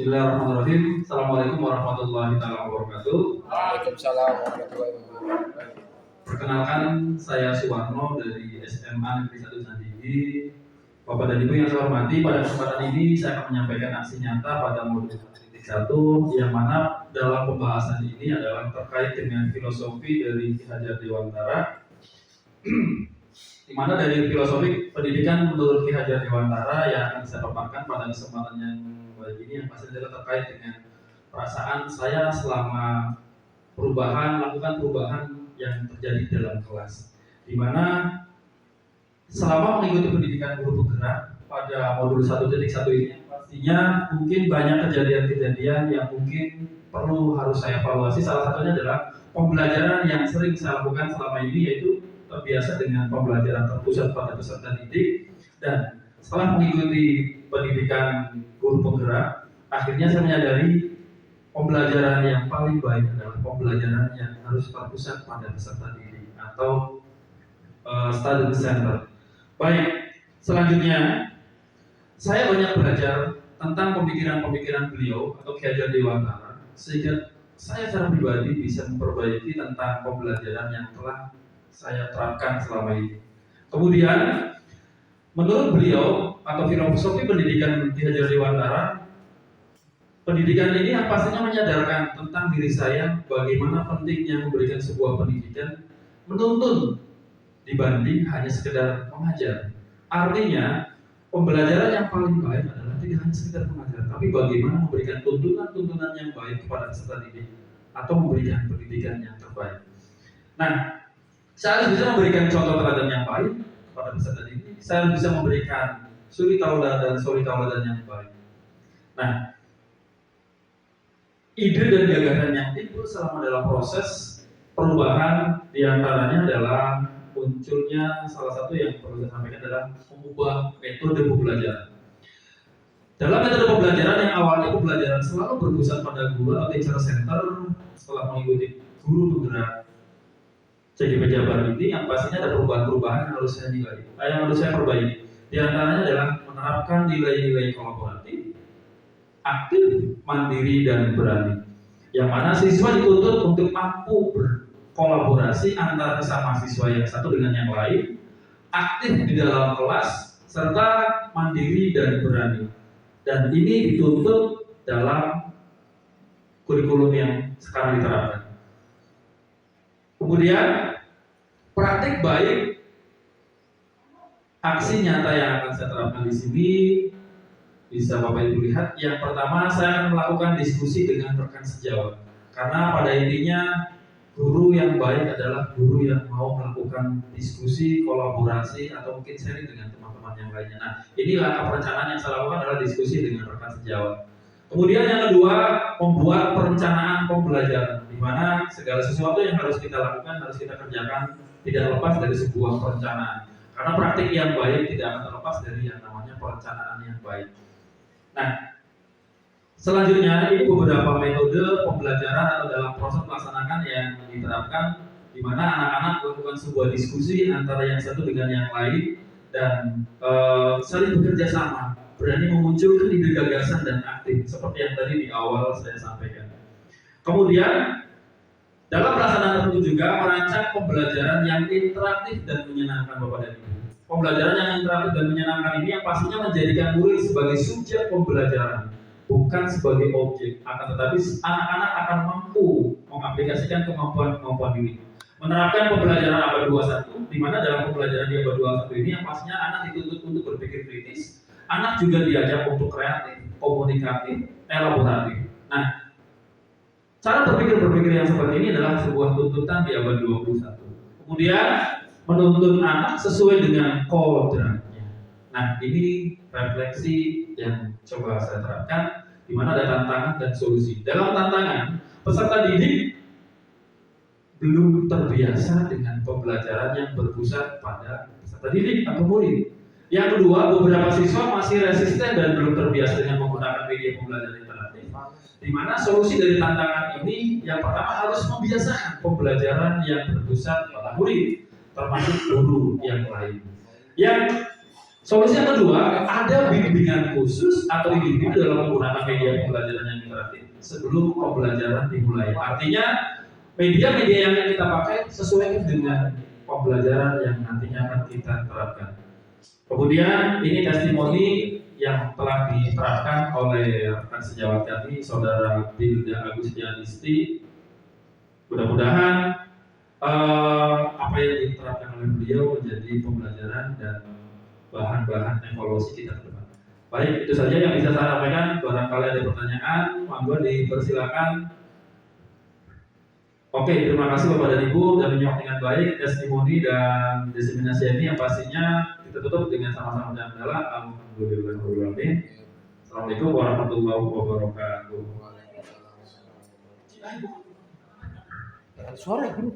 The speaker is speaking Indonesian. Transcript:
Bismillahirrahmanirrahim. Assalamualaikum warahmatullahi wabarakatuh. Waalaikumsalam warahmatullahi wabarakatuh. Perkenalkan, saya Suwarno dari SMA Negeri 1 Sandigi. Bapak dan Ibu yang saya hormati, pada kesempatan ini saya akan menyampaikan aksi nyata pada modul 1 yang mana dalam pembahasan ini adalah terkait dengan filosofi dari Ki Hajar Dewantara. Di mana dari filosofi pendidikan menurut Ki Hajar Dewantara yang akan saya paparkan pada kesempatan yang baik ini yang pasti adalah terkait dengan perasaan saya selama melakukan perubahan yang terjadi dalam kelas, di mana selama mengikuti pendidikan guru penggerak pada modul 1.1 ini pastinya mungkin banyak kejadian-kejadian yang mungkin harus saya evaluasi. Salah satunya adalah pembelajaran yang sering saya lakukan selama ini, yaitu terbiasa dengan pembelajaran terpusat pada peserta didik, dan setelah mengikuti pendidikan guru penggerak, akhirnya saya menyadari pembelajaran yang paling baik adalah pembelajaran yang harus terpusat pada peserta didik atau student center. Baik, selanjutnya saya banyak belajar tentang pemikiran-pemikiran beliau atau Ki Hajar Dewantara, sehingga saya secara pribadi bisa memperbaiki tentang pembelajaran yang telah saya terapkan selama ini. Kemudian, menurut beliau atau filosofi pendidikan Ki Hajar Dewantara, pendidikan ini yang pastinya menyadarkan tentang diri saya bagaimana pentingnya memberikan sebuah pendidikan menuntun dibanding hanya sekedar mengajar. Artinya, pembelajaran yang paling baik adalah tidak hanya sekedar mengajar, tapi bagaimana memberikan tuntunan yang baik kepada peserta didik atau memberikan pendidikan yang terbaik. Nah, saya harus bisa memberikan contoh teladan yang baik kepada peserta didik. Saya harus bisa memberikan suri tauladan yang baik. Nah, ide dan gagasan yang timbul selama dalam proses perubahan diantaranya adalah munculnya salah satu yang perlu saya sampaikan adalah mengubah metode pembelajaran. Dalam metode pembelajaran yang awalnya pembelajaran selalu berpusat pada guru atau teacher center, setelah mengikuti guru penggerak CGP Jabar ini, yang pastinya ada perubahan-perubahan yang harus saya perbaiki. Di antaranya adalah menerapkan nilai-nilai kolaboratif, aktif, mandiri, dan berani. Yang mana siswa dituntut untuk mampu berkolaborasi antara sesama siswa yang satu dengan yang lain, aktif di dalam kelas, serta mandiri dan berani. Dan ini dituntut dalam kurikulum yang sekarang diterapkan. Kemudian praktik baik, aksi nyata yang akan saya terapkan di sini bisa Bapak Ibu lihat. Yang pertama, saya akan melakukan diskusi dengan rekan sejawat, karena pada intinya guru yang baik adalah guru yang mau melakukan diskusi, kolaborasi, atau mungkin sharing dengan teman-teman yang lainnya. Nah, ini langkah perencanaan yang saya lakukan adalah diskusi dengan rekan sejawat. Kemudian yang kedua, membuat perencanaan pembelajaran, di mana segala sesuatu yang harus kita lakukan, harus kita kerjakan, tidak lepas dari sebuah perencanaan. Karena praktik yang baik tidak akan terlepas dari yang namanya perencanaan yang baik. Nah, selanjutnya ini beberapa metode pembelajaran atau dalam proses melaksanakan yang diterapkan, di mana anak-anak melakukan sebuah diskusi antara yang satu dengan yang lain, dan saling bekerja sama, berani memunculkan ide gagasan dan aktif, seperti yang tadi di awal saya sampaikan. Kemudian dalam pelaksanaan tertentu juga merancang pembelajaran yang interaktif dan menyenangkan Bapak dan Ibu. Pembelajaran yang interaktif dan menyenangkan ini yang pastinya menjadikan murid sebagai subjek pembelajaran, bukan sebagai objek. Akan tetapi anak-anak akan mampu mengaplikasikan kemampuan diri. Menerapkan pembelajaran abad 21, di mana dalam pembelajaran di abad 21 ini yang pastinya anak dituntut untuk berpikir kritis, anak juga diajak untuk kreatif, komunikatif, elaboratif. Nah, cara berpikir yang seperti ini adalah sebuah tuntutan di abad 21. Kemudian menuntun anak sesuai dengan kodratnya. Nah, ini refleksi yang coba saya terapkan, di mana ada tantangan dan solusi. Dalam tantangan, peserta didik belum terbiasa dengan pembelajaran yang berpusat pada peserta didik atau murid. Yang kedua, beberapa siswa masih resisten dan belum terbiasa dengan menggunakan media pembelajaran interaktif, di mana solusi dari tantangan ini yang pertama harus membiasakan pembelajaran yang berpusat pada murid, termasuk guru yang lain. Yang Solusi yang kedua, ada bimbingan khusus atau individu dalam menggunakan media pembelajaran yang interaktif sebelum pembelajaran dimulai. Artinya media-media yang kita pakai sesuai dengan pembelajaran yang nantinya akan kita terapkan. Kemudian ini testimoni yang telah diterapkan oleh rekan sejawat kami, Saudara Bilda Agustianisti. Mudah-mudahan apa yang diterapkan oleh beliau menjadi pembelajaran dan bahan-bahan evaluasi kita ke depan. Baik, itu saja yang bisa saya sampaikan. Barangkali ada pertanyaan, monggo dipersilakan. Oke, terima kasih Bapak dan Ibu dan menyimak dengan baik testimoni dan diseminasi ini yang pastinya kita tutup dengan sama-sama dengan adalah alhamdulillahirobbilalamin. Assalamualaikum warahmatullahi wabarakatuh. Suara, Bro.